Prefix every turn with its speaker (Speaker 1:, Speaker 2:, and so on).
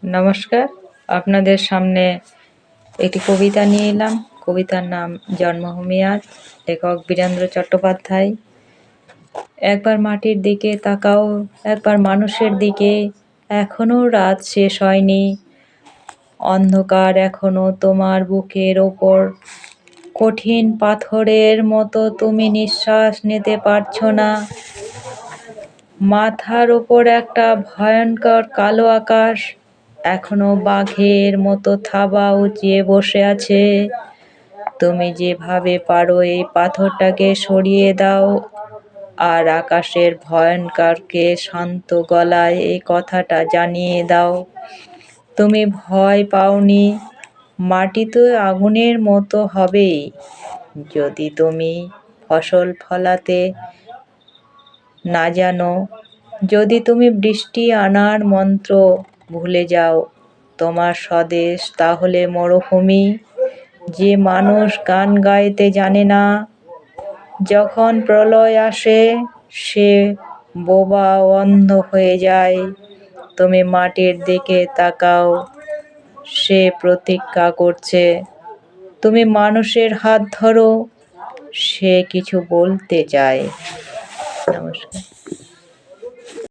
Speaker 1: নমস্কার, আপনাদের সামনে একটি কবিতা নিয়ে এলাম। কবিতার নাম জন্মভূমি আজ, লেখক বীরেন্দ্র চট্টোপাধ্যায়। একবার মাটির দিকে তাকাও, একবার মানুষের দিকে, এখনো রাত শেষ হয়নি, অন্ধকার এখনো তোমার বুকের ওপর কঠিন পাথরের মতো, তুমি নিঃশ্বাস নিতে পারছো না। মাথার ওপর একটা ভয়ঙ্কর কালো আকাশ এখনো বাঘের মতো থাবা উঁচিয়ে বসে আছে। তুমি যেভাবে পারো এই পাথরটাকে সরিয়ে দাও, আর আকাশের ভয়ঙ্করকে শান্ত গলায় এই কথাটা জানিয়ে দাও, তুমি ভয় পাওনি, মাটি তো আগুনের মতো হবেই। যদি তুমি ফসল ফলাতে না জানো, যদি তুমি বৃষ্টি আনার মন্ত্র ভুলে যাও, তোমার স্বদেশ তাহলে মরুভূমি। যে মানুষ গান গাইতে জানে না, যখন প্রলয় আসে সে বোবা অন্ধ হয়ে যায়। তুমি মাটির দিকে তাকাও, সে প্রতীক্ষা করছে। তুমি মানুষের হাত ধরো, সে কিছু বলতে চায়। নমস্কার।